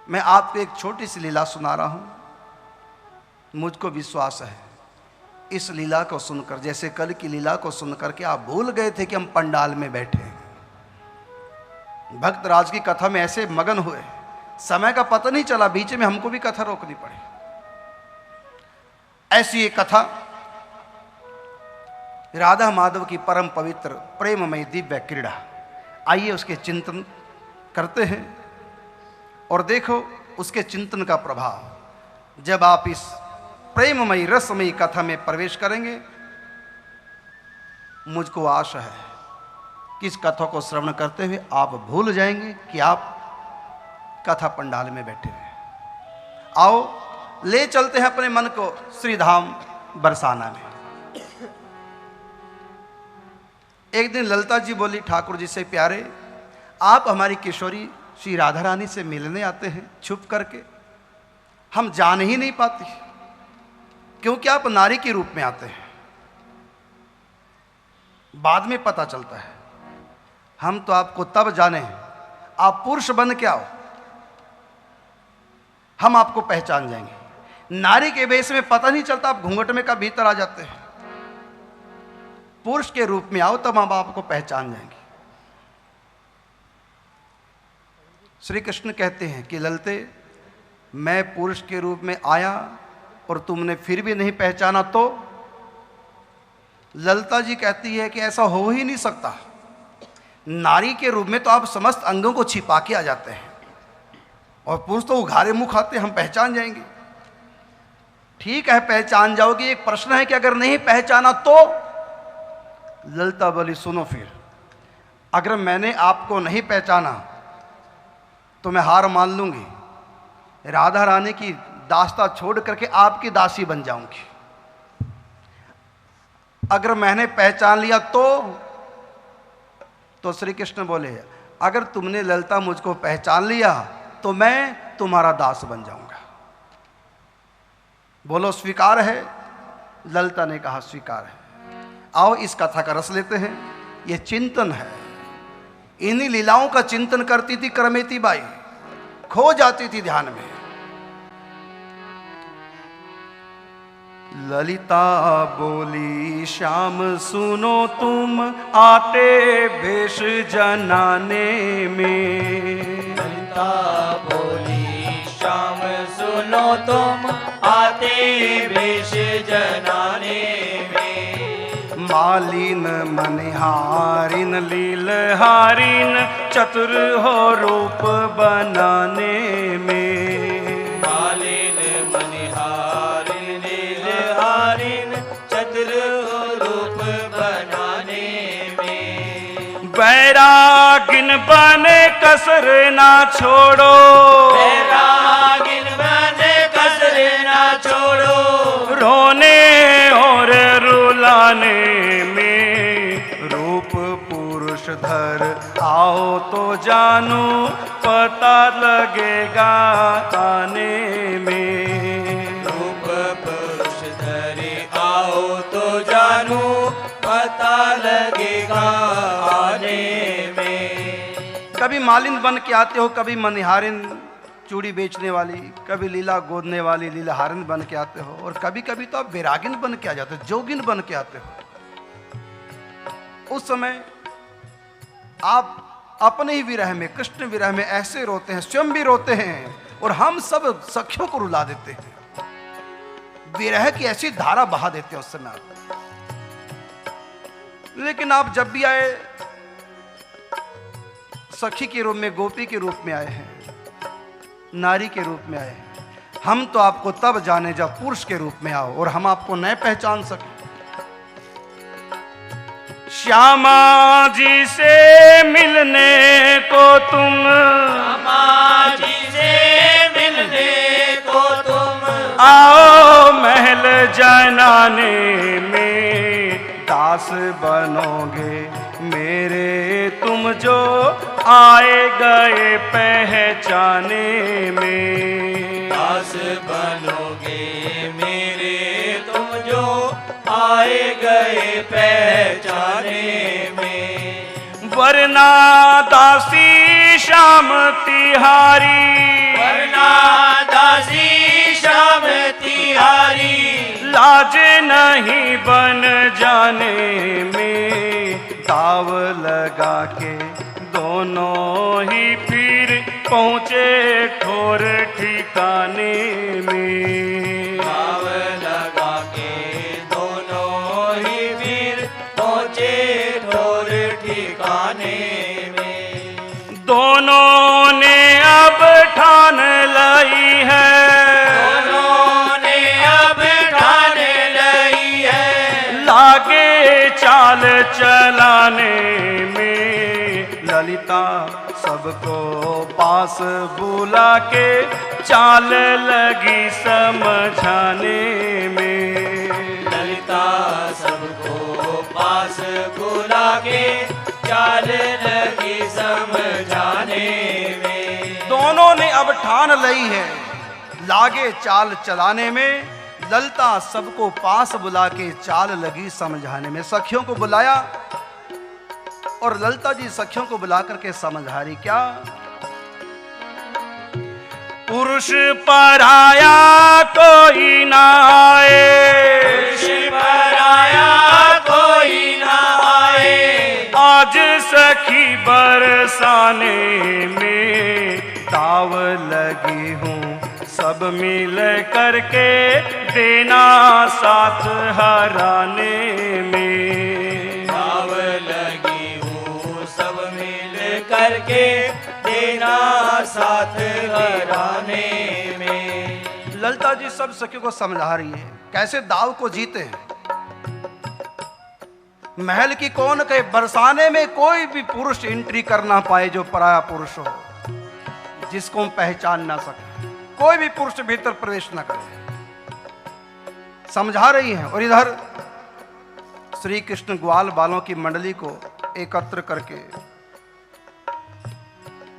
मैं आपको एक छोटी सी लीला सुना रहा हूं। मुझको विश्वास है इस लीला को सुनकर, जैसे कल की लीला को सुनकर के आप भूल गए थे कि हम पंडाल में बैठे हैं। भक्त राज की कथा में ऐसे मगन हुए, समय का पता नहीं चला, बीच में हमको भी कथा रोकनी पड़ी। ऐसी एक कथा राधा माधव की परम पवित्र प्रेममय दिव्य क्रीड़ा। आइए उसके चिंतन करते हैं और देखो उसके चिंतन का प्रभाव। जब आप इस प्रेममयी रसमयी कथा में प्रवेश करेंगे, मुझको आशा है कि इस कथा को श्रवण करते हुए आप भूल जाएंगे कि आप कथा पंडाल में बैठे हैं। आओ ले चलते हैं अपने मन को श्रीधाम बरसाना में। एक दिन ललिता जी बोली, ठाकुर जी से, प्यारे आप हमारी किशोरी श्री राधा रानी से मिलने आते हैं छुप करके, हम जान ही नहीं पाती क्योंकि आप नारी के रूप में आते हैं। बाद में पता चलता है, हम तो आपको तब जाने हैं आप पुरुष बन के आओ, हम आपको पहचान जाएंगे। नारी के वेश में पता नहीं चलता, आप घूंघट में का भीतर आ जाते हैं। पुरुष के रूप में आओ तब हम आपको पहचान जाएंगे। श्री कृष्ण कहते हैं कि ललते, मैं पुरुष के रूप में आया और तुमने फिर भी नहीं पहचाना तो? ललिता जी कहती है कि ऐसा हो ही नहीं सकता। नारी के रूप में तो आप समस्त अंगों को छिपा के आ जाते हैं और पुरुष तो उघारे मुंह खाते, हम पहचान जाएंगे। ठीक है, पहचान जाओगे। एक प्रश्न है कि अगर नहीं पहचाना तो? ललिता बोली, सुनो फिर, अगर मैंने आपको नहीं पहचाना तो मैं हार मान लूंगी, राधा रानी की दास्ता छोड़ करके आपकी दासी बन जाऊंगी। अगर मैंने पहचान लिया तो श्री कृष्ण बोले, अगर तुमने ललिता मुझको पहचान लिया तो मैं तुम्हारा दास बन जाऊंगा। बोलो स्वीकार है? ललिता ने कहा स्वीकार है। आओ इस कथा का रस लेते हैं। यह चिंतन है। इन्हीं लीलाओं का चिंतन करती थी करमेती बाई, खो जाती थी ध्यान में। ललिता बोली, श्याम सुनो तुम आते भेष जनाने में। ललिता बोली, श्याम सुनो तुम आते भेष जनाने में। मालिन मनिहारिन लीलहारिन चतुर हो रूप बनाने में। मालिन मनिहारिन लीलहारिन चतुर हो रूप बनाने में। बैरागिन बने कसर ना छोड़ो, बैरागिन बने कसर ना छोड़ो। रोने और रुलाने में रूप पुरुष धर आओ तो जानो, पता लगेगा आने में। रूप पुरुष धरे आओ तो जानू, पता लगेगा आने में। कभी मालिन बन के आते हो, कभी मनिहारिन चूड़ी बेचने वाली, कभी लीला गोदने वाली लीलाहारिन बन के आते हो, और कभी कभी तो आप बैरागिन बन के आ जाते हो, जोगिन बन के आते हो। उस समय आप अपने ही विरह में, कृष्ण विरह में ऐसे रोते हैं, स्वयं भी रोते हैं और हम सब सखियों को रुला देते हैं। विरह की ऐसी धारा बहा देते हैं उस समय आप। लेकिन आप जब भी आए सखी के रूप में, गोपी के रूप में आए हैं, नारी के रूप में आए। हम तो आपको तब जाने जब पुरुष के रूप में आओ और हम आपको नहीं पहचान सके। श्यामा जी से मिलने को तुम, श्यामा जी से मिलने को तुम आओ महल जनाने में। दास बनोगे मेरे तुम जो आए गए पहचाने में। दास बनोगे मेरे तुम जो आए गए पहचाने में। वरना दासी श्याम तिहारी, वरना दासी श्याम तिहारी। लाज नहीं बन जाने में, दाव लगा के दोनों ही फिर पहुँचे ठोर ठिकाने में। दाव लगा के दोनों ही फिर पहुँचे ठोर ठिकाने में। दोनों ने अब ठान लाई है, दोनों ने अब ठान लाई है। लागे चाल चलाने में, ललिता सबको पास बुला के चाल लगी समझाने में। ललिता सबको पास बुला के चाल लगी समझाने में। दोनों ने अब ठान लई है, लागे चाल चलाने में। ललिता सबको पास बुला के चाल लगी समझाने में। सखियों को बुलाया और ललिता जी सखियों को बुला करके समझा रही क्या? पुरुष पराया कोई ना आए, पुरुष पराया कोई ना आए। आज सखी बरसाने में, दाव लगी हूँ सब मिल करके देना साथ हराने में। दाव लगी हूँ सब मिल करके देना साथ हराने में। ललिता जी सब सखियों को समझा रही है कैसे दाव को जीते हैं। महल की कौन कहे, बरसाने में कोई भी पुरुष एंट्री कर ना पाए जो पराया पुरुष हो, जिसको हम पहचान ना सके। कोई भी पुरुष भीतर प्रवेश ना करे, समझा रही हैं। और इधर श्री कृष्ण ग्वाल बालों की मंडली को एकत्र करके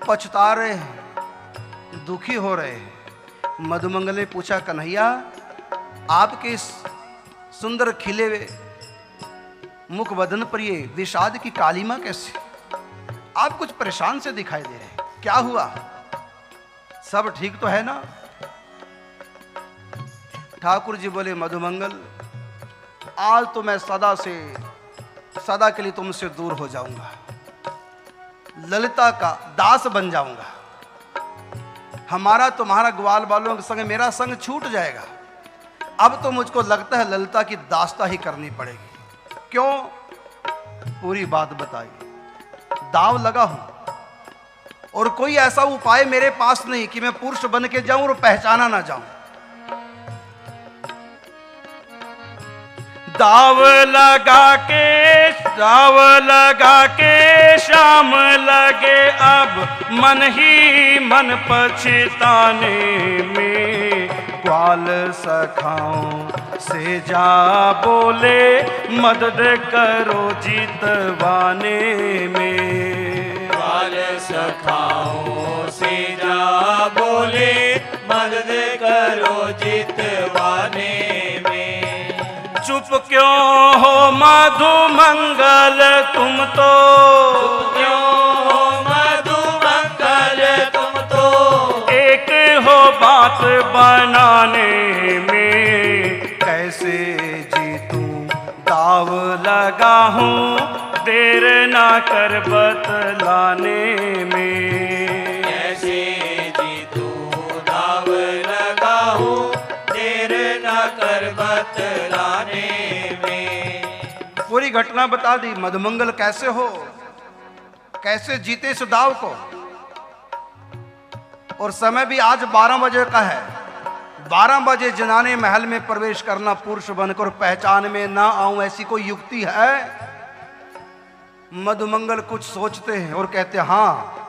पछता रहे हैं, दुखी हो रहे हैं। मधुमंगल ने पूछा, कन्हैया आपके इस सुंदर खिले हुए मुख बदन पर ये विषाद की कालीमा कैसे? आप कुछ परेशान से दिखाई दे रहे हैं, क्या हुआ? सब ठीक तो है ना? ठाकुर जी बोले, मधुमंगल आज तो मैं सदा के लिए तुमसे दूर हो जाऊंगा, ललिता का दास बन जाऊंगा। हमारा तुम्हारा ग्वाल बालों के संग मेरा संग छूट जाएगा। अब तो मुझको लगता है ललिता की दास्ता ही करनी पड़ेगी। क्यों? पूरी बात बताई। दाव लगा हूं और कोई ऐसा उपाय मेरे पास नहीं कि मैं पुरुष बन के जाऊं और पहचाना ना जाऊं। दाव लगा के शाम लगे अब मन ही मन पछताने में। ग्वाल सखाओं से जा बोले मदद करो जीतवाने में। ग्वाल सखाओं से जा बोले मदद करो जीतवाने में। चुप क्यों हो मधुमंगल तुम तो, क्यों हो मधुमंगल तुम तो। एक हो बात बनाने में। कैसे जीतूं दाव लगा हूँ देर ना कर बतलाने में। कैसे जीतूं दाव लगा हूँ देर न कर बतलाने में। पूरी घटना बता दी। मधुमंगल कैसे हो, कैसे जीते इस दाव को। और समय भी आज 12 बजे का है। 12 बजे जनाने महल में प्रवेश करना, पुरुष बनकर पहचान में ना आऊं, ऐसी कोई युक्ति है? मधुमंगल कुछ सोचते हैं और कहते हैं, हाँ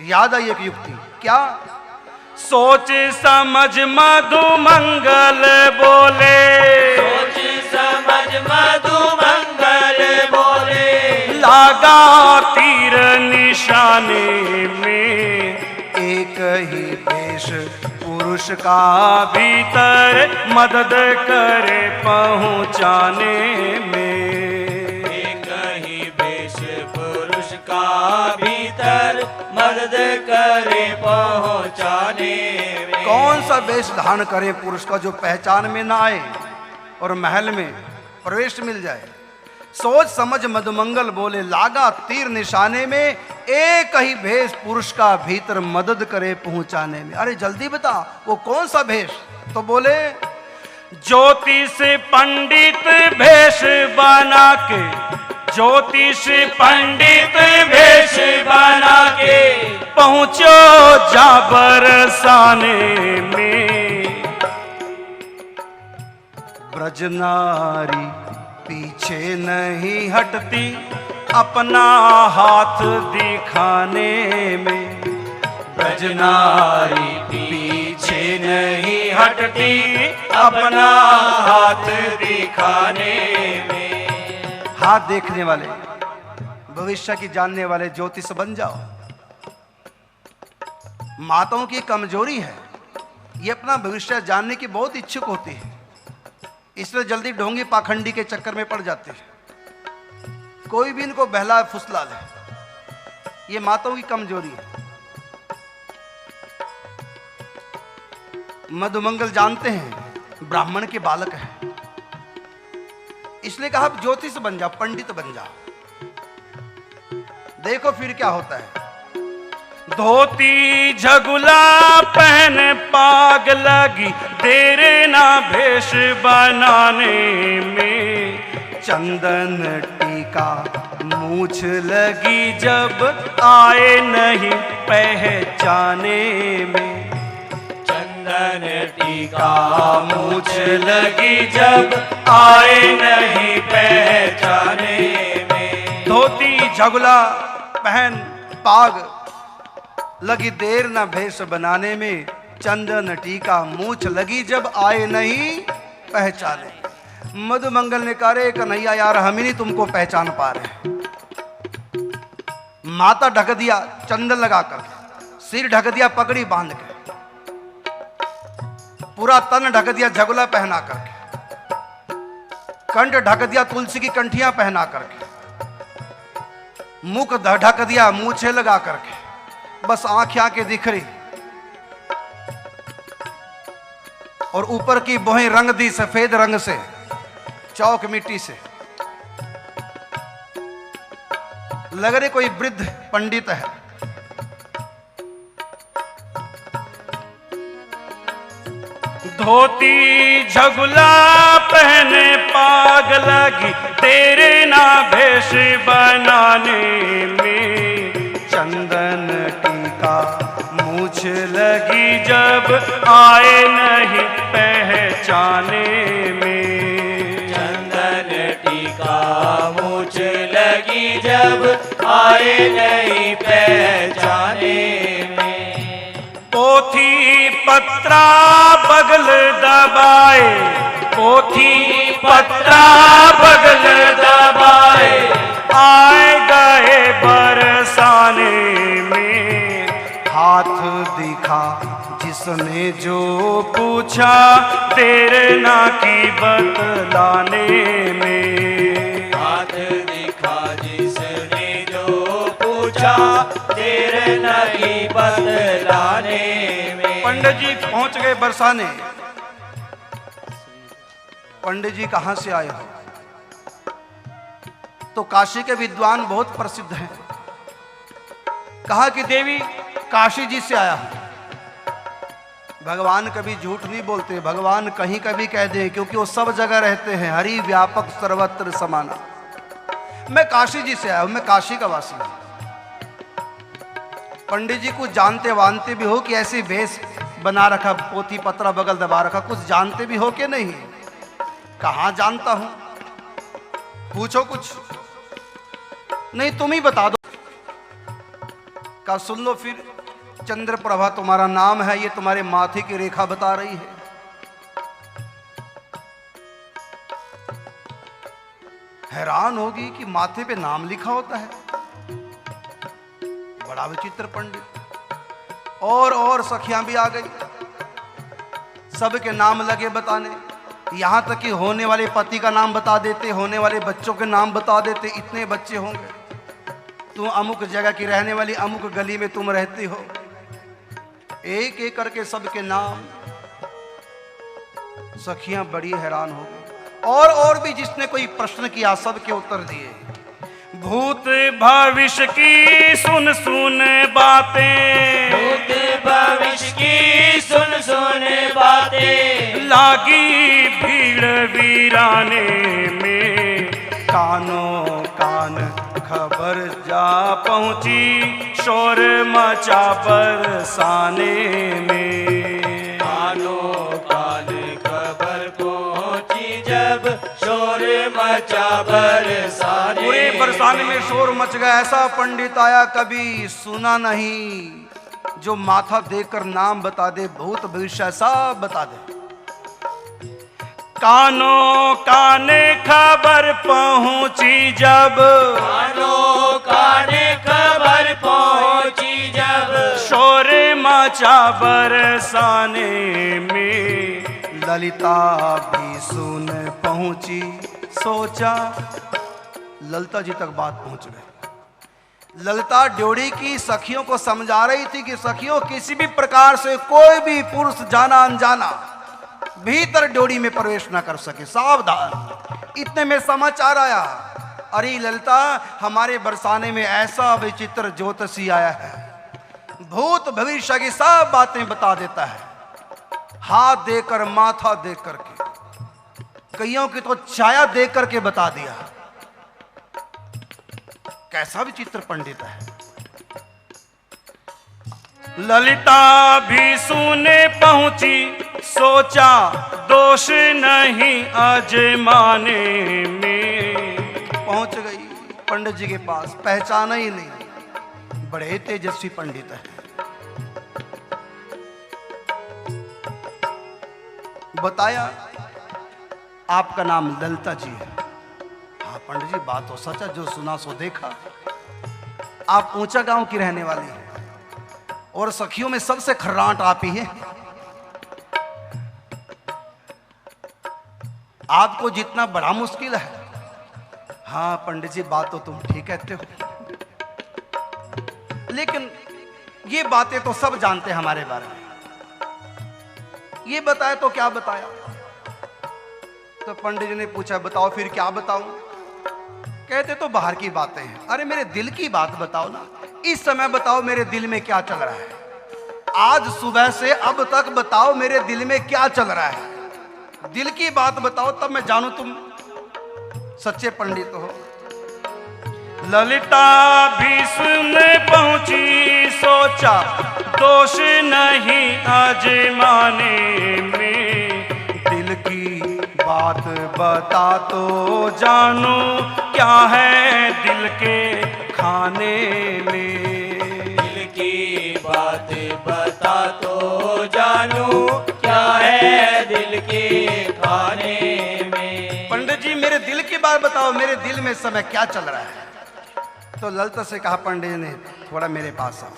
याद आई एक युक्ति। क्या? सोच समझ मधुमंगल बोले, सोच समझ मधुमंगल बोले। लागा तीर निशाने में। एक ही देश पुरुष का भीतर मदद करे पहुँचाने में। एक ही वेश पुरुष का भीतर मदद करे पहुँचाने सा वेश धारण करे पुरुष का जो पहचान में ना आए और महल में प्रवेश मिल जाए। सोच समझ मधुमंगल बोले, लागा तीर निशाने में, एक ही भेष पुरुष का भीतर मदद करे पहुंचाने में। अरे जल्दी बता वो कौन सा भेष? तो बोले, ज्योतिष पंडित भेष बना के, ज्योतिष पंडित भेष बना के पहुंचो जा बरसाने में। ब्रज नारी पीछे नहीं हटती अपना हाथ दिखाने में। ब्रज नारी पीछे नहीं हटती अपना हाथ दिखाने में। हाथ देखने वाले, भविष्य की जानने वाले ज्योतिष बन जाओ। माताओं की कमजोरी है, ये अपना भविष्य जानने की बहुत इच्छुक होती है, इसलिए जल्दी ढोंगी पाखंडी के चक्कर में पड़ जाते हैं। कोई भी इनको बहला फुसला ले, ये माताओं की कमजोरी है। मधुमंगल जानते हैं ब्राह्मण के बालक हैं, इसलिए कहा ज्योतिष बन जाओ, पंडित बन जाओ। देखो फिर क्या होता है। धोती झगुला पहन पाग लगी, देर ना भेष बनाने में। चंदन टीका मूछ लगी जब आए नहीं पहचाने में। चंदन टीका मूछ लगी जब आए नहीं पहचाने में। धोती झगुला पहन पाग लगी, देर न भेष बनाने में। चंदन टीका मूछ लगी जब आए नहीं पहचाने। मधुमंगल ने कहा, रे कन्हैया यार हम ही नहीं तुमको पहचान पा रहे। माथा ढक दिया चंदन लगाकर, सिर ढक दिया पगड़ी बांध के, पूरा तन ढक दिया झगुला पहना करके, कंठ ढक दिया तुलसी की कंठियां पहना करके, मुख ढक दिया मूछे लगा करके, बस आंखें दिख रही, और ऊपर की बोहें रंग दी सफेद रंग से, चौक मिट्टी से। लग रहे कोई वृद्ध पंडित है। धोती झगुला पहने पाग लगी, तेरे ना भेष बनाने में। चंदन टीका मूछ लगी जब आए नहीं पहचाने में। चंदन टीका मूछ लगी जब आए नहीं पहचाने में। पोथी पत्रा बगल दबाए, पोथी पत्रा बगल दबाए आए गए बरसाने में। हाथ दिखा जिसने जो पूछा, देर ना की बतलाने में। हाथ दिखा जिसने जो पूछा, देर नहीं बतलाने में। पंडित जी पहुंच गए बरसाने। पंडित जी कहां से आए हो? तो काशी के विद्वान बहुत प्रसिद्ध हैं। कहा कि देवी काशी जी से आया हूं। भगवान कभी झूठ नहीं बोलते, भगवान कहीं कभी कह दे, क्योंकि वो सब जगह रहते हैं, हरि व्यापक सर्वत्र समाना। मैं काशी जी से आया हूं, मैं काशी का वासी हूं। पंडित जी कुछ जानते वानते भी हो कि ऐसे भेष बना रखा, पोथी पत्रा बगल दबा रखा, कुछ जानते भी हो कि नहीं? कहां जानता हूं, पूछो कुछ। नहीं तुम ही बता दो। का सुन लो फिर। चंद्र प्रभा तुम्हारा नाम है, ये तुम्हारे माथे की रेखा बता रही है। हैरान होगी कि माथे पे नाम लिखा होता है। बड़ा विचित्र पंडित। और सखियां भी आ गई, सबके नाम लगे बताने। यहां तक कि होने वाले पति का नाम बता देते, होने वाले बच्चों के नाम बता देते। इतने बच्चे होंगे, तुम अमुक जगह की रहने वाली, अमुक गली में तुम रहती हो। एक एक करके सबके नाम सखियां बड़ी हैरान हो गई, और भी जिसने कोई प्रश्न किया सबके उत्तर दिए। भूत भविष्य की सुन सुन बातें, भूत भविष्य की सुन सुन बातें, लागी भीड़ वीराने में, कानों कान खबर जा पहुंची शोर मचा बरसाने में। कानों कान खबर पहुंची जब शोर मचा बरसाने, पूरे बरसाने में शोर मच गया। ऐसा पंडित आया कभी सुना नहीं, जो माथा देकर नाम बता दे, भूत भविष्य सब बता दे। कानों काने खबर पहुंची जब, कानों काने खबर पहुंची जब, शोर मचा बरसाने में। ललिता भी सुन पहुंची, सोचा। ललिता जी तक बात पहुंच गई। ललिता ड्योढ़ी की सखियों को समझा रही थी कि सखियों, किसी भी प्रकार से कोई भी पुरुष जाना अनजाना भीतर ड्योढ़ी में प्रवेश ना कर सके, सावधान। इतने में समाचार आया, अरे ललिता, हमारे बरसाने में ऐसा विचित्र ज्योतिषी आया है, भूत भविष्य की सब बातें बता देता है, हाथ देकर माथा देख करके, कईयों की तो छाया देख करके बता दिया। कैसा विचित्र पंडित है। ललिता भी सुने पहुंची, सोचा दोष नहीं अजमाने में। पहुंच गई पंडित जी के पास, पहचाना ही नहीं, बड़े तेजस्वी पंडित है। बताया आपका नाम ललिता जी है। हाँ पंडित जी, बात तो सच है, जो सुना सो देखा। आप ऊंचा गांव की रहने वाली हैं और सखियों में सबसे खर्राट आप ही है। आपको जितना बड़ा मुश्किल है। हाँ पंडित जी, बात तो तुम ठीक कहते हो, लेकिन ये बातें तो सब जानते हैं हमारे बारे में। ये बताया तो क्या बताया? तो पंडित जी ने पूछा, बताओ फिर क्या बताऊं? कहते तो बाहर की बातें हैं। अरे मेरे दिल की बात बताओ ना, इस समय बताओ मेरे दिल में क्या चल रहा है। आज सुबह से अब तक बताओ मेरे दिल में क्या चल रहा है। दिल की बात बताओ, तब मैं जानूं तुम सच्चे पंडित हो। ललिता भी सुन पहुंची, सोचा दोष नहीं आजमाने में। दिल की बात बता तो जानू क्या है दिल के खाने में। दिल की बात बता तो जानू क्या है दिल के खाने में। पंडित जी मेरे दिल की बात बताओ, मेरे दिल में इस समय क्या चल रहा है। तो ललिता से कहा पंडित ने, थोड़ा मेरे पास आओ।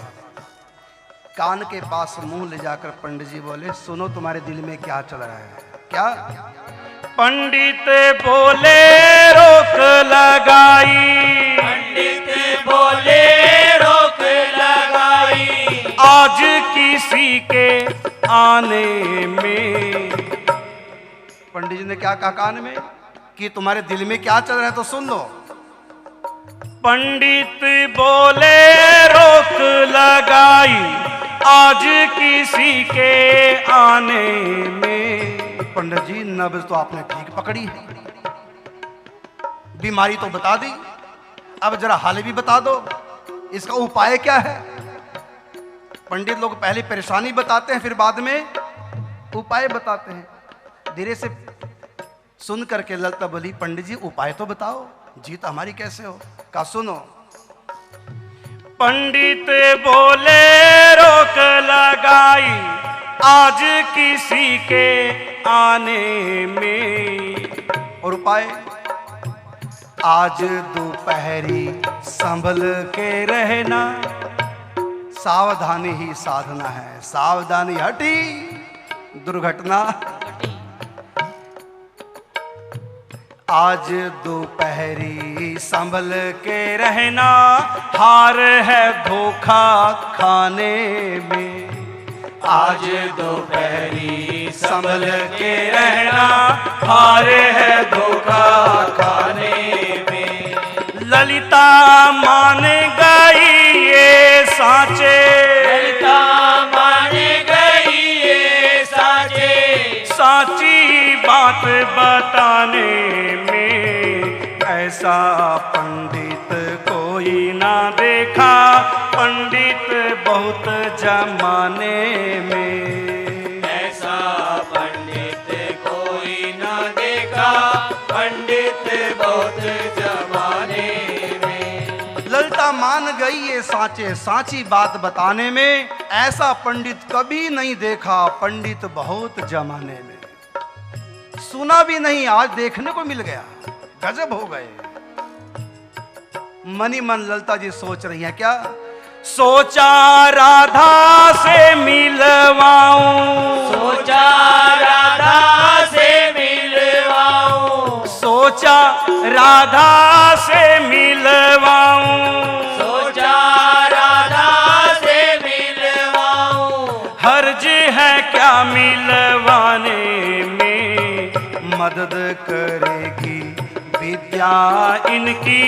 कान के पास मुंह ले जाकर पंडित जी बोले, सुनो तुम्हारे दिल में क्या चल रहा है। क्या? पंडित बोले रोक लगाई, पंडित बोले रोक लगाई, आज किसी के आने में। पंडित जी ने क्या कहा कान में कि तुम्हारे दिल में क्या चल रहा है, तो सुन लो। पंडित बोले रोक लगाई, आज किसी के आने में। पंडित जी नब्ज तो आपने ठीक पकड़ी है, बीमारी तो बता दी, अब जरा हाल भी बता दो, इसका उपाय क्या है। पंडित लोग पहले परेशानी बताते हैं, फिर बाद में उपाय बताते हैं। धीरे से सुन करके ललिता बोली, पंडित जी उपाय तो बताओ, जीत हमारी कैसे हो। का सुनो। पंडित बोले रोक लगाई, आज किसी के आने में। और उपाय? आज दोपहरी संभल के रहना, सावधानी ही साधना है। सावधानी हटी दुर्घटना। आज दोपहरी संभल के रहना, हार है धोखा खाने में। आज दोपहरी संभल के रहना, हार है धोखा खाने में। ललिता मान गई ये साँचे, ललिता मान गई ये साँचे, साची बात बताने में। ऐसा पंडित कोई ना देखा, पंडित बहुत जमाने में। ऐसा पंडित कोई ना देखा, पंडित बहुत जमाने में। ललिता मान गई ये साँचे, साची बात बताने में। ऐसा पंडित कभी नहीं देखा, पंडित बहुत जमाने में। सुना भी नहीं, आज देखने को मिल गया। गजब हो गए। मनी मन ललिता जी सोच रही हैं क्या? सोचा राधा से मिलवाऊं, सोचा राधा से मिलवाऊं, सोचा राधा से मिलवाऊं, सोचा राधा से मिलवाऊं। हर्ज है क्या मिलवाने में, मदद करेगी विद्या इनकी,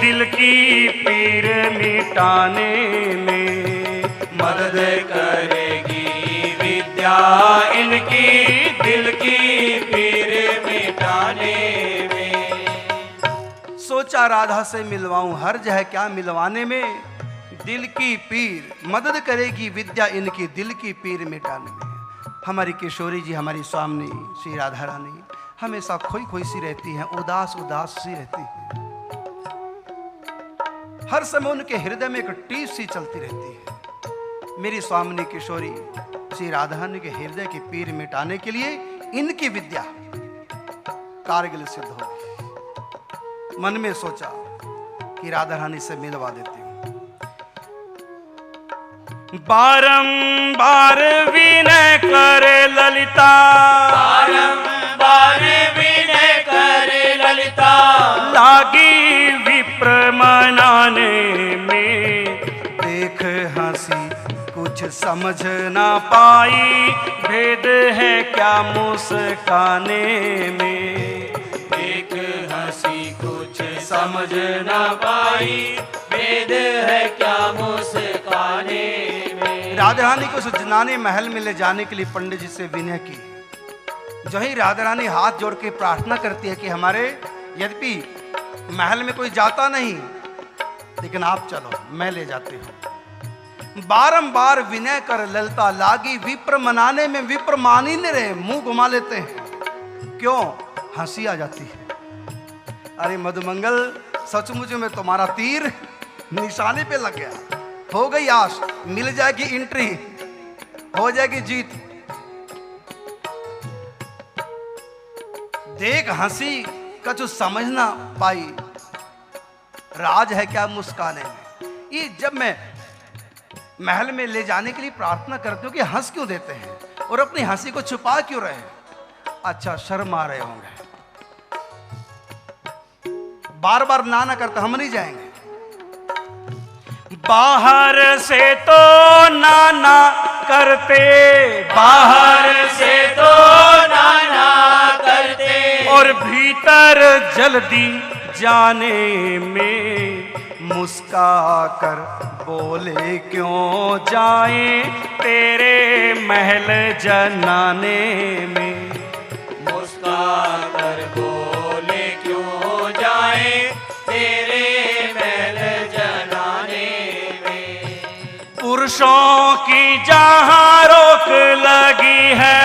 दिल की पीर मिटाने में। मदद करेगी विद्या इनकी, दिल की पीर मिटाने में। सोचा राधा से मिलवाऊं, हर्ज है क्या मिलवाने में, दिल की पीर मदद करेगी विद्या इनकी, दिल की पीर मिटाने में। हमारी किशोरी जी, हमारी स्वामी श्री राधा रानी हमेशा खोई खोई सी रहती हैं, उदास उदास सी रहती हैं। हर समय उनके हृदय में एक टीस सी चलती रहती है। मेरी स्वामिनी किशोरी श्री राधा रानी के हृदय की पीर मिटाने के लिए इनकी विद्या कारगिल सिद्ध होगी। मन में सोचा कि राधा रानी से मिलवा देती हूँ। बारंबार विनय करे ललिता, बारंबार विनय करे ललिता, लागी विप्र मनाने में। देख हंसी कुछ समझ ना पाई, भेद है क्या मुस्काने में। देख हंसी कुछ समझ ना पाई, भेद है क्या मुस्काने में। राधा रानी को उस जनाने महल में ले जाने के लिए पंडित जी से विनय की। जो ही राधा रानी हाथ जोड़ के प्रार्थना करती है कि हमारे यद्यपि महल में कोई जाता नहीं, लेकिन आप चलो, मैं ले जाती हूं। बारंबार विनय कर ललिता लागी विप्र मनाने में। विप्र मान ही नहीं रहे, मुंह घुमा लेते हैं। क्यों? हंसी आ जाती है। अरे मधुमंगल, सचमुच में तुम्हारा तीर निशाने पे लग गया। हो गई आश, मिल जाएगी एंट्री, हो जाएगी जीत। देख हंसी का जो समझ ना पाई, राज है क्या मुस्काने में। ये जब मैं महल में ले जाने के लिए प्रार्थना करती हूँ कि हंस क्यों देते हैं और अपनी हंसी को छुपा क्यों रहे? अच्छा, शर्म आ रहे होंगे। बार बार ना करते, हम नहीं जाएंगे। बाहर से तो नाना करते, बाहर से तो नाना करते, और भीतर जल्दी जाने में। मुस्का कर बोले क्यों जाए तेरे महल जनाने में। मुस्का कर बोले क्यों जाए तेरे महल जनाने में। पुरुषों की जहाँ रोक लगी है,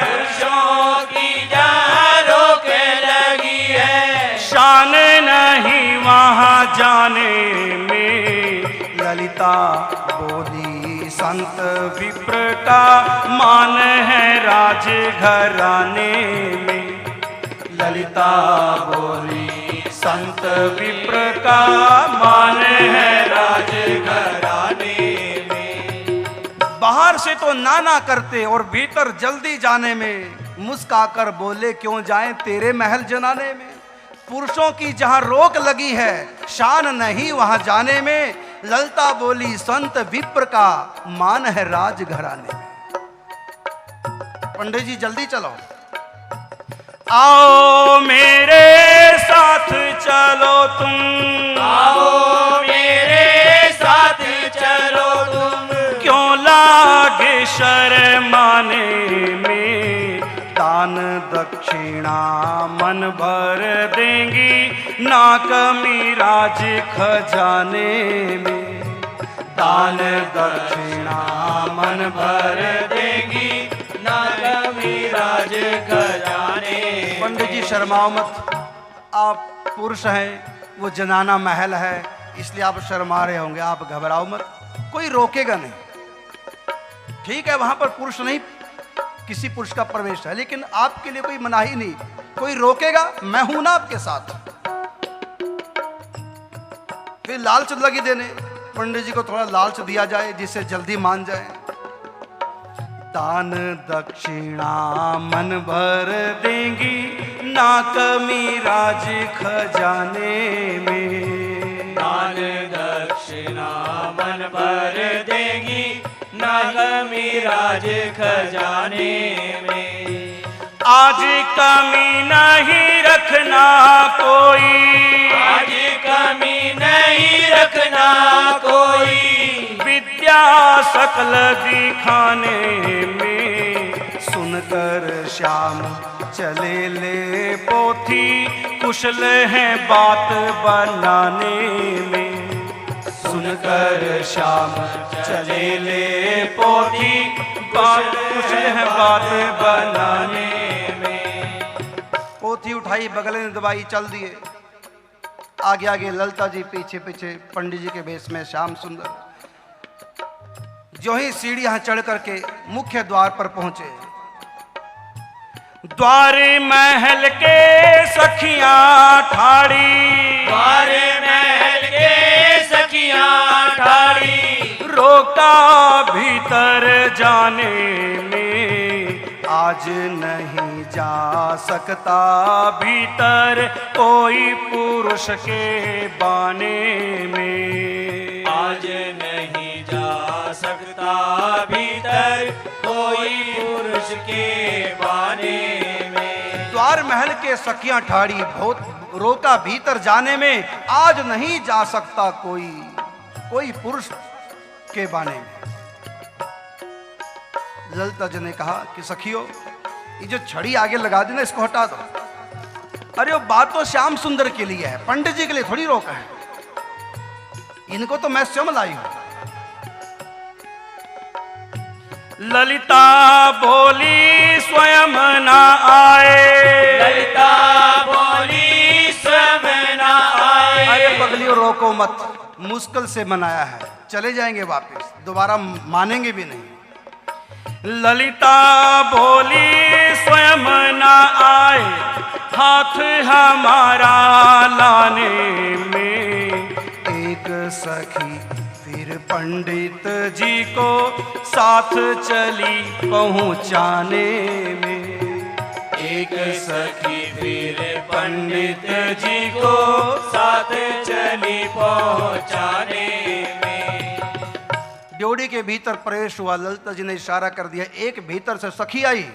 पुरुषों की जहाँ रोक लगी है, शान नहीं वहाँ जाने में। ललिता बोली संत विप्र का मान है राज घराने में। ललिता बोली संत विप्र का मान है राज घराने में। बाहर से तो नाना करते और भीतर जल्दी जाने में। मुस्काकर बोले क्यों जाएं तेरे महल जनाने में। पुरुषों की जहां रोक लगी है, शान नहीं वहां जाने में। ललिता बोली संत विप्र का मान है राज घराने में। पंडित जी जल्दी चलो। आओ मेरे साथ चलो तुम, आओ मेरे साथ चलो तुम, क्यों लागे शर्माने में, दान दक्षिणा मन भर देंगी, ना कमी राज खजाने में, दान दक्षिणा मन भर देंगी, ना कमी राज खजाने। पंडित जी शर्माओ मत, आप पुरुष हैं, वो जनाना महल है, इसलिए आप शर्मा रहे होंगे, आप घबराओ मत, कोई रोकेगा नहीं। ठीक है, वहां पर पुरुष नहीं, किसी पुरुष का प्रवेश है, लेकिन आपके लिए कोई मनाही नहीं, कोई रोकेगा, मैं हूं ना आपके साथ। फिर लालच लगी देने, पंडित जी को थोड़ा लालच दिया जाए जिससे जल्दी मान जाए। दान दक्षिणा मन भर देंगी, ना कमी राज खजाने में, दान दक्षिणा मन भर देगी, ना कमी राज खजाने में। आज कमी नहीं रखना कोई, आज कमी नहीं रखना कोई, विद्या सकल दिखाने में, सुनकर श्याम चले ले पोथी, कुशल है बात बनाने में, सुनकर श्याम चले ले पोथी, बात कुशल है बात बनाने में। पोथी उठाई, बगल में दबाई, चल दिए। आगे आगे ललिता जी, पीछे पीछे पंडित जी के भेष में श्याम सुंदर। जो ही सीढ़ियां चढ़ करके मुख्य द्वार पर पहुंचे, द्वार महल के सखियां ठाड़ी, द्वार महल के सखियां ठाड़ी, रोका भीतर जाने में, आज नहीं जा सकता भीतर कोई पुरुष के बाने में, आज नहीं जा सकता भीतर कोई पुरुष के बाने में। द्वार महल के सखियां ठाड़ी, बहुत रोका भीतर जाने में, आज नहीं जा सकता कोई पुरुष के बाने में। ललिता जी ने कहा कि सखियों, ये जो छड़ी आगे लगा दी ना, इसको हटा दो। अरे वो बात तो श्याम सुंदर के लिए है, पंडित जी के लिए थोड़ी रोका है, इनको तो मैं स्वयं लाई हूं। ललिता बोली स्वयं ना आए, ललिता बोली स्वयं ना आए। अरे पगलियों रोको मत, मुश्किल से मनाया है, चले जाएंगे वापस, दोबारा मानेंगे भी नहीं। ललिता बोली स्वयं ना आए, हाथ हमारा लाने में, एक सखी फिर पंडित जी को साथ चली पहुंचाने में, एक सखी फिर पंडित जी को साथ चली पहुंचाने में। ड्योढ़ी के भीतर प्रवेश हुआ, ललिता जी ने इशारा कर दिया, एक भीतर से सखी आई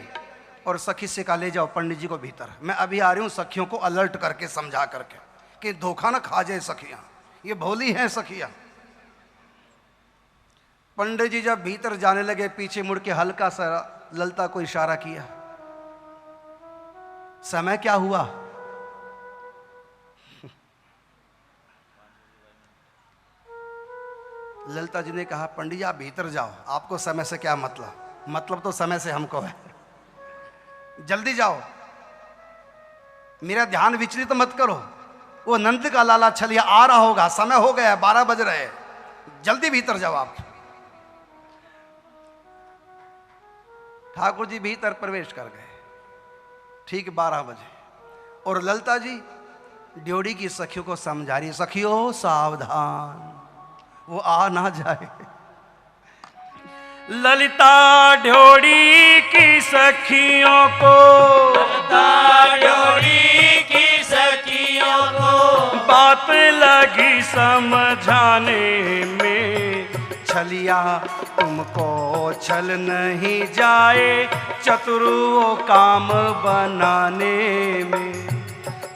और सखी से कहा ले जाओ पंडित जी को भीतर, मैं अभी आ रही हूँ, सखियों को अलर्ट करके समझा करके कि धोखा ना खा जाए सखियां, ये भोली हैं सखियां। पंडित जी जब भीतर जाने लगे, पीछे मुड़ के हल्का सा ललिता को इशारा किया, समय क्या हुआ? ललिता जी ने कहा पंडित जी आप भीतर जाओ, आपको समय से क्या मतलब, मतलब तो समय से हमको है, जल्दी जाओ, मेरा ध्यान विचलित मत करो, वो नंद का लाला छलिया आ रहा होगा, समय हो गया, 12 बज रहे, जल्दी भीतर जाओ आप। ठाकुर जी भीतर प्रवेश कर गए, ठीक 12 बजे, और ललिता जी ड्योढ़ी की सखियों को समझा रही, सखियों सावधान, वो आ ना जाए। ललिता ड्योढ़ी की सखियों को, ललिता ड्योढ़ी की सखियों को बात लगी समझाने में, छलिया तुमको छल नहीं जाए चतुर वो काम बनाने में।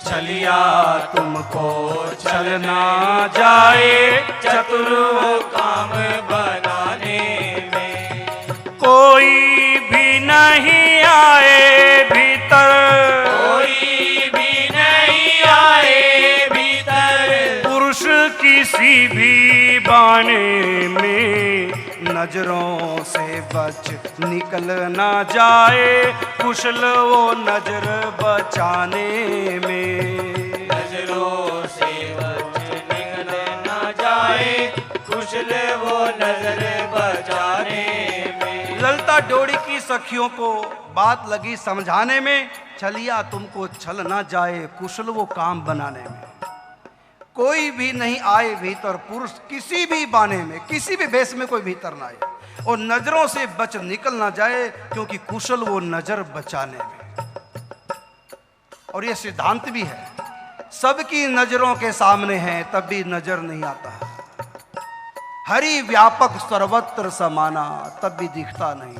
छलिया तुमको छल ना जाए चतुर वो काम बनाने में। कोई भी नहीं आए भीतर, कोई भी नहीं आए भीतर, पुरुष किसी भी बाने में नजरों से बच निकल ना जाए कुशल वो नजर बचाने में। नजरों से बच निकल ना जाए कुशल वो नजर बचाने में। ललता डोरी की सखियों को बात लगी समझाने में, छलिया तुमको छल ना जाए कुशल वो काम बनाने में। कोई भी नहीं आए भीतर, पुरुष किसी भी बाने में किसी भी वेश में कोई भीतर ना आए और नजरों से बच निकल ना जाए क्योंकि कुशल वो नजर बचाने में। और ये सिद्धांत भी है, सबकी नजरों के सामने है तब भी नजर नहीं आता है। हरि व्यापक सर्वत्र समाना तब भी दिखता नहीं।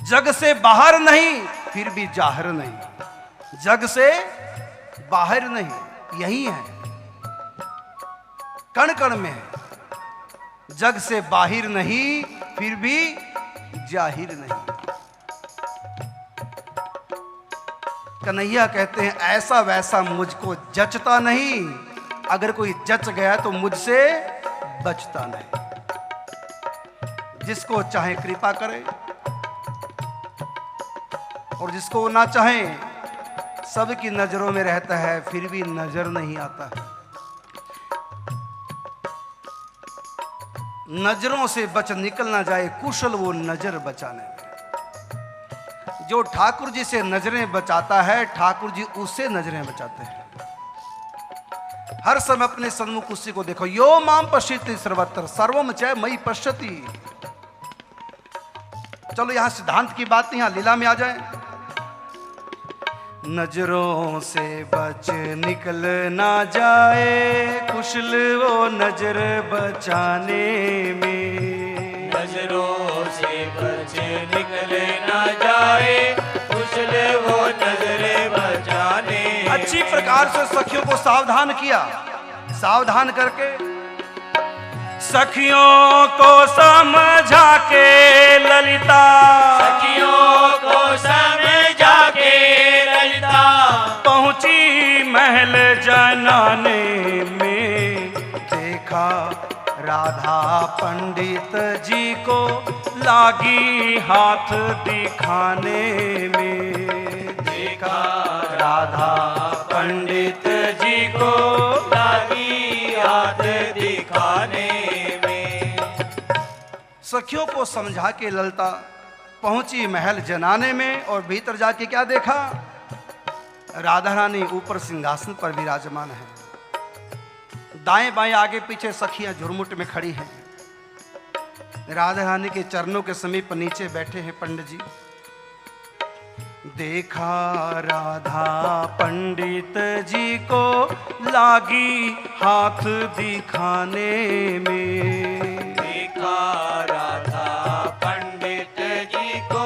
जग से बाहर नहीं फिर भी जाहिर नहीं, जग से बाहर नहीं यही है, कण कण में है। जग से बाहर नहीं फिर भी जाहिर नहीं। कन्हैया कहते हैं ऐसा वैसा मुझको जचता नहीं, अगर कोई जच गया तो मुझसे बचता नहीं। जिसको चाहे कृपा करे और जिसको ना चाहे सबकी नजरों में रहता है फिर भी नजर नहीं आता है। नजरों से बच निकल ना जाए कुशल वो नजर बचाने में। जो ठाकुर जी से नजरें बचाता है ठाकुर जी उससे नजरें बचाते हैं। हर समय अपने सन्मुख उसी को देखो। यो माम पश्यति सर्वत्र सर्वम च मयि पश्यति। चलो यहां सिद्धांत की बात नहीं, यहां लीला में आ जाए। नजरों से बच निकल ना जाए कुशल वो नजर बचाने में। नजरों से बच निकल ना जाए कुशल वो नजर बचाने। अच्छी प्रकार से सखियों को सावधान किया, सावधान करके सखियों को समझा के ललिता, सखियों को समझा के ललिता पहुंची महल जनाने में। देखा राधा पंडित जी को लागी हाथ दिखाने में। देखा राधा पंडित जी को लागी हाथ दिखाने में। सखियों को समझा के ललिता पहुंची महल जनाने में और भीतर जाके क्या देखा? राधा रानी ऊपर सिंहासन पर विराजमान है। दाएं बाएं आगे पीछे सखियां झुरमुट में खड़ी हैं। राधा रानी के चरणों के समीप नीचे बैठे हैं पंडित जी। देखा राधा पंडित जी को लागी हाथ दिखाने में। देखा राधा पंडित जी को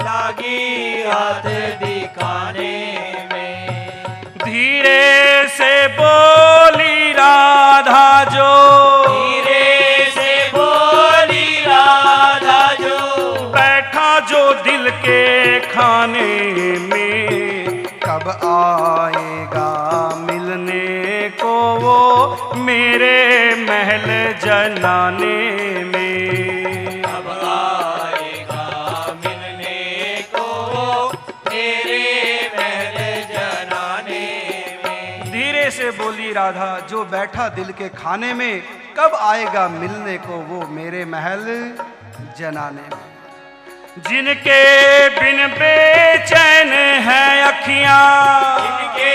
लागी हाथ दिखाने में। धीरे से बोली राधा जो, धीरे से बोली राधा जो, बैठा जो दिल के खाने में। कब आएगा मिलने को वो मेरे महल जनाने में। अब आएगा मिलने को मेरे महल जनाने में। धीरे से बोली राधा जो बैठा दिल के खाने में, कब आएगा मिलने को वो मेरे महल जनाने में। जिनके बिन बेचैन है अखियां, जिनके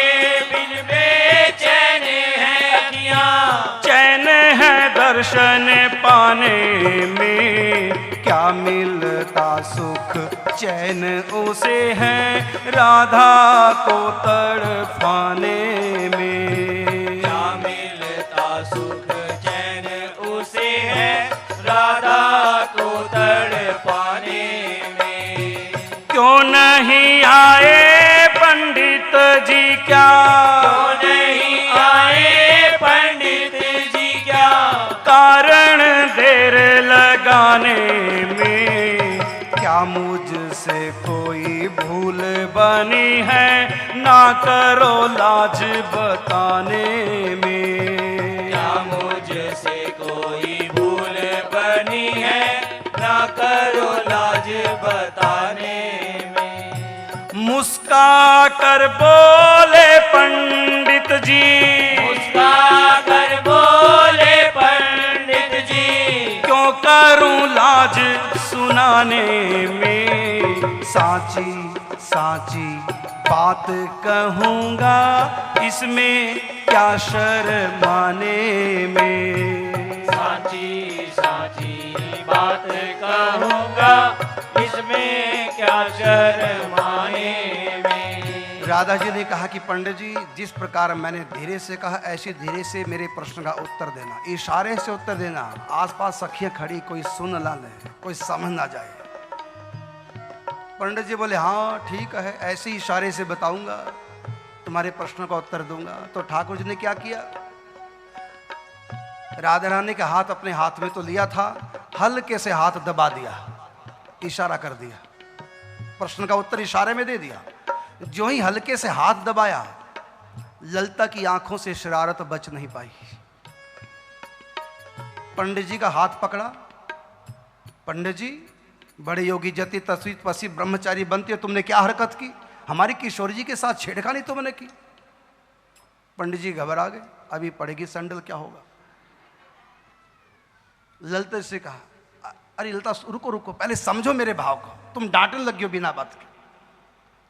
बिन बेचैन है अखियां, चैन है दर्शन पाने में। क्या मिलता सुख चैन उसे है राधा को तड़पाने में। क्या मिलता जी क्या, क्यों नहीं आए पंडित जी क्या, कारण देर लगाने में, क्या मुझसे कोई भूल बनी है, ना करो लाज बताने में। क्या मुझसे कोई भूल बनी है, ना करो लाज बताने में। मुस्का कर बोले पंडित जी, मुस्का कर बोले पंडित जी, क्यों करूं लाज सुनाने में। साची साची बात कहूँगा, इसमें क्या शर्माने में। साची साची बात कहूँगा, इसमें क्या शर्माने में। राधा जी ने कहा कि पंडित जी, जिस प्रकार मैंने धीरे से कहा, ऐसे धीरे से मेरे प्रश्न का उत्तर देना, इशारे से उत्तर देना। आसपास सखियां खड़ी, कोई सुन ना ले, कोई समझ ना जाए। पंडित जी बोले हाँ ठीक है, ऐसे ही इशारे से बताऊंगा, तुम्हारे प्रश्नों का उत्तर दूंगा। तो ठाकुर जी ने क्या किया, राधा रानी का हाथ अपने हाथ में तो लिया था, हल्के से हाथ दबा दिया, इशारा कर दिया, प्रश्न का उत्तर इशारे में दे दिया। जो ही हल्के से हाथ दबाया, ललिता की आंखों से शरारत बच नहीं पाई। पंडित जी का हाथ पकड़ा, पंडित जी बड़े योगी जति तस्वीर पसी ब्रह्मचारी बनती है, तुमने क्या हरकत की, हमारी किशोरी जी के साथ छेड़खानी तुमने की। पंडित जी घबरा गए, अभी पड़ेगी सैंडल, क्या होगा। ललिता से कहा, अरे ललिता रुको रुको, पहले समझो मेरे भाव को, तुम डांटने लगी हो बिना बात के।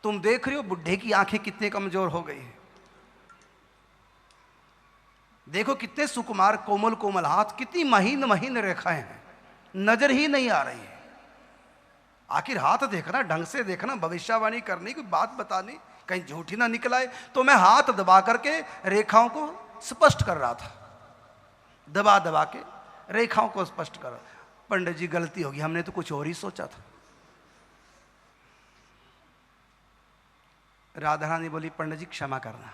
तुम देख रही हो बुढ़े की आंखें कितने कमजोर हो गई है, देखो कितने सुकुमार कोमल कोमल हाथ, कितनी महीन महीन रेखाएं हैं, नजर ही नहीं आ रही है। आखिर हाथ देखना, ढंग से देखना, भविष्यवाणी करनी, कोई बात बतानी, कहीं झूठी ना निकल आए। तो मैं हाथ दबा करके रेखाओं को स्पष्ट कर रहा था, दबा दबा के रेखाओं को स्पष्ट कर। पंडित जी गलती होगी, हमने तो कुछ और ही सोचा था। राधा रानी बोली, पंडित जी क्षमा करना,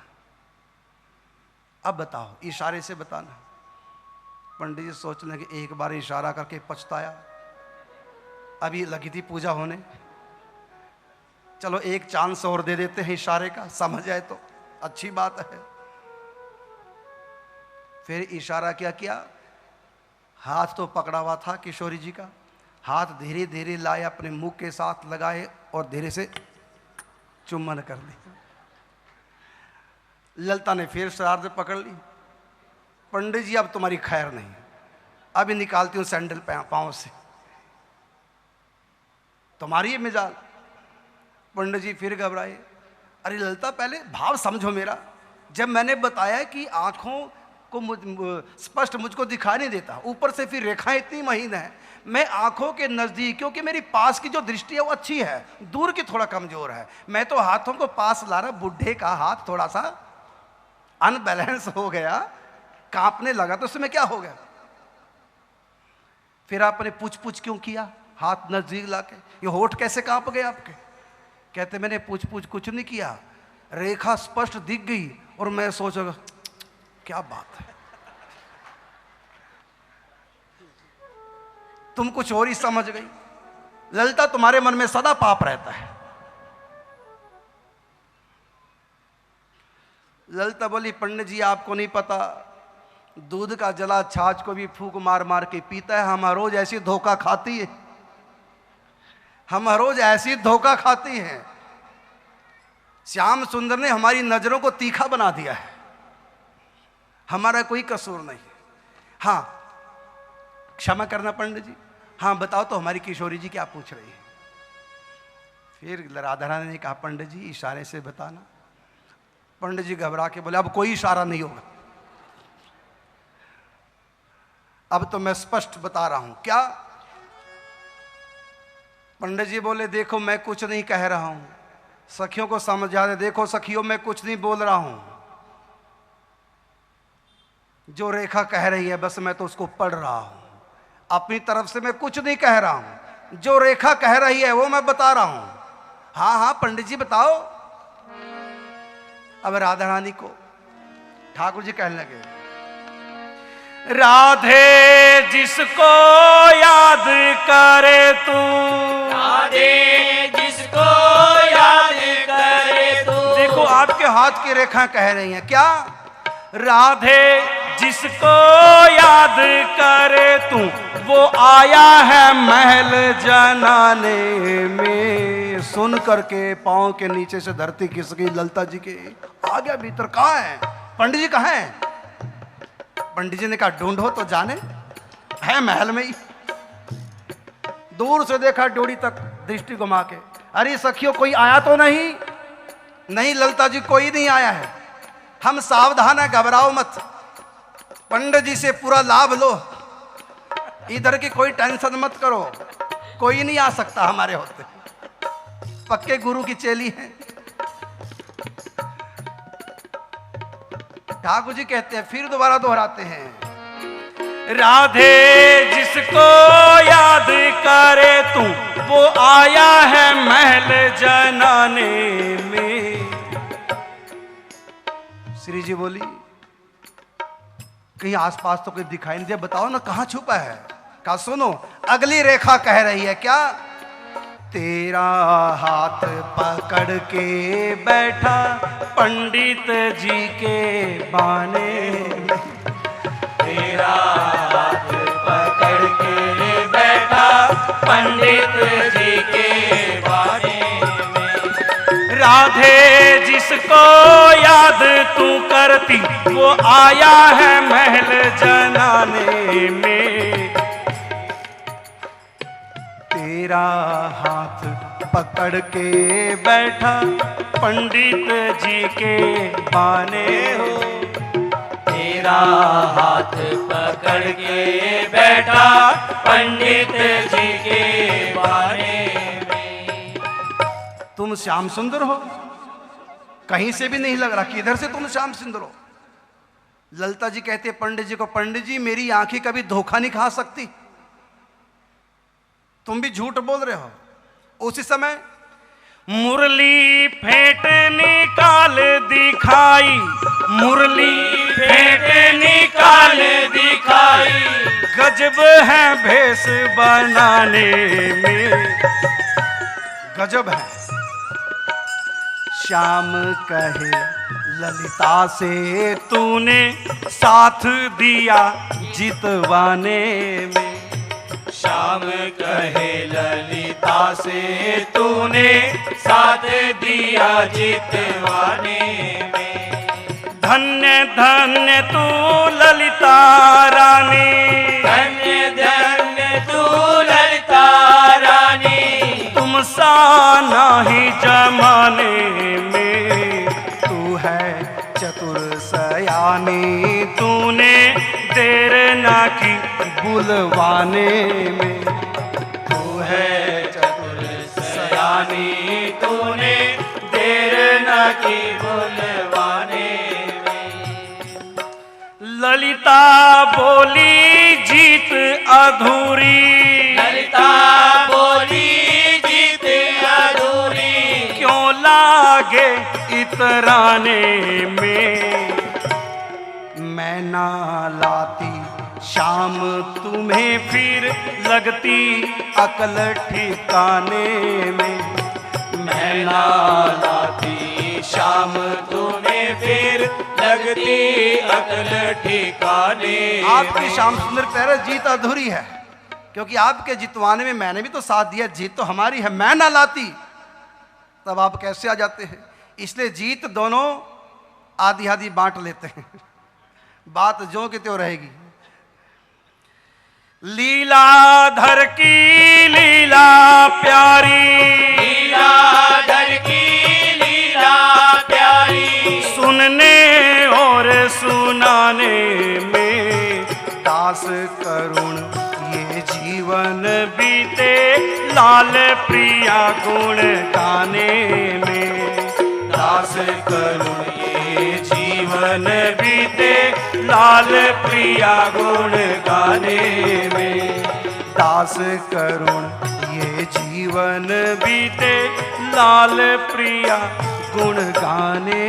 अब बताओ, इशारे से बताना। पंडित जी सोचने लगे, एक बार इशारा करके पछताया, अभी लगी थी पूजा होने, चलो एक चांस और दे देते हैं इशारे का, समझ जाए तो अच्छी बात है। फिर इशारा क्या किया, हाथ तो पकड़ा हुआ था किशोरी जी का, हाथ धीरे धीरे लाए, अपने मुंह के साथ लगाए और धीरे से चुम्बन कर दिया। ललिता ने फिर शरारत पकड़ ली, पंडित जी अब तुम्हारी खैर नहीं, अभी निकालती हूँ सैंडल पाँव से, तुम्हारी ये मिजाज। पंडित जी फिर घबराए, अरे ललिता पहले भाव समझो मेरा, जब मैंने बताया कि आंखों को स्पष्ट मुझको दिखाई नहीं देता, ऊपर से फिर रेखाएं इतनी महीन है, मैं आंखों के नज़दीक, क्योंकि मेरी पास की जो दृष्टि है वो अच्छी है, दूर की थोड़ा कमजोर है, मैं तो हाथों को पास ला रहा, बुढ़े का हाथ थोड़ा सा अनबैलेंस हो गया, कांपने लगा, तो उसमें क्या हो गया। फिर आपने पूछ पूछ क्यों किया, हाथ नजदीक लाके, ये होठ कैसे कांप गए आपके। कहते मैंने पूछ पूछ कुछ नहीं किया, रेखा स्पष्ट दिख गई और मैं सोचा क्या बात है, तुम कुछ और ही समझ गई। ललिता तुम्हारे मन में सदा पाप रहता है। ललिता बोली, पंडित जी आपको नहीं पता, दूध का जला छाछ को भी फूंक मार मार के पीता है, हम हर रोज ऐसी धोखा खाती है, हम हर रोज ऐसी धोखा खाती हैं। श्याम सुंदर ने हमारी नजरों को तीखा बना दिया है, हमारा कोई कसूर नहीं। हाँ क्षमा करना पंडित जी, हाँ बताओ तो हमारी किशोरी जी क्या पूछ रही है। फिर राधा रानी ने कहा, पंडित जी इशारे से बताना। पंडित जी घबरा के बोले, अब कोई इशारा नहीं होगा, अब तो मैं स्पष्ट बता रहा हूं। क्या? पंडित जी बोले, देखो मैं कुछ नहीं कह रहा हूं, सखियों को समझा दे। देखो सखियों, मैं कुछ नहीं बोल रहा हूं, जो रेखा कह रही है बस मैं तो उसको पढ़ रहा हूं, अपनी तरफ से मैं कुछ नहीं कह रहा हूं, जो रेखा कह रही है वो मैं बता रहा हूं। हाँ हाँ पंडित जी बताओ। अब राधा रानी को ठाकुर जी कहने लगे, राधे जिसको याद करे तू, राधे जिसको याद करे तू। देखो आपके हाथ की रेखा कह रही हैं क्या? राधे जिसको याद करे तू, वो आया है महल जनाने में। सुन करके पांव के नीचे से धरती खिसकी ललिता जी के। आ गया भीतर। कहाँ है पंडित जी? कहाँ है? पंडित जी ने कहा ढूंढो तो जाने, है महल में ही। दूर से देखा डोरी तक दृष्टि घुमा के, अरे सखियों कोई आया तो नहीं? नहीं ललिता जी कोई नहीं आया है। हम सावधान है, घबराओ मत, पंडित जी से पूरा लाभ लो, इधर की कोई टेंशन मत करो, कोई नहीं आ सकता हमारे होते, पक्के गुरु की चेली हैं। ठाकुर जी कहते हैं, फिर दोबारा दोहराते हैं, राधे जिसको याद करे तू, वो आया है महल जनाने में। श्री जी बोली कहीं आसपास तो कोई दिखाई नहीं दे, बताओ ना कहाँ छुपा है? कहा सुनो अगली रेखा कह रही है क्या? तेरा हाथ पकड़ के बैठा पंडित जी के बाने में। तेरा हाथ पकड़ के बैठा पंडित जी के बारे में। राधे जिसको याद तू करती, वो आया है महल जनाने में। तेरा हाथ पकड़ के बैठा पंडित जी के बाने हो। तेरा हाथ पकड़ के बैठा पंडित जी के बारे में। तुम श्याम सुंदर हो, कहीं से भी नहीं लग रहा, किधर से तुम श्याम सुंदर हो? ललिता जी कहते पंडित जी को, पंडित जी मेरी आंखें कभी धोखा नहीं खा सकती, तुम भी झूठ बोल रहे हो। उसी समय मुरली फेंट निकाल दिखाई, मुरली फेंट निकाल दिखाई। गजब है भेष बनाने में। गजब है। श्याम कहे ललिता से तूने साथ दिया जितवाने में। श्याम कहे ललिता से तूने साथ दिया जितवाने में। धन्य धन्य तू ललिता रानी, धन्य धन्य तू ललिता रानी। तुम सा नहीं जमाने में। तू है चतुर सयानी, तूने देर ना की बुलवाने में। तू है चतुर सयानी, तूने देर न की बुलवाने में। ललिता बोली जीत अधूरी, ललिता बोली जीत अधूरी। क्यों लागे इतराने में। मैं ना लाती शाम तुम्हें फिर लगती अकल ठिकाने में। मैं ना लाती शाम तुम्हें फिर लगती अकल ठिकाने। आपकी श्याम सुंदर पैर जीत अधूरी है, क्योंकि आपके जितवाने में मैंने भी तो साथ दिया, जीत तो हमारी है। मैं ना लाती तब आप कैसे आ जाते हैं? इसलिए जीत दोनों आधी आधी बांट लेते हैं, बात जो कि त्यों रहेगी। लीलाधर की लीला प्यारी, लीलाधर की लीला प्यारी। सुनने और सुनाने में। दास करुण ये जीवन बीते लाल प्रिया गुण गाने में। दास करुण ये जीवन बीते लाल प्रिया गुण गाने में। दास करुण ये जीवन बीते लाल प्रिया गुण गाने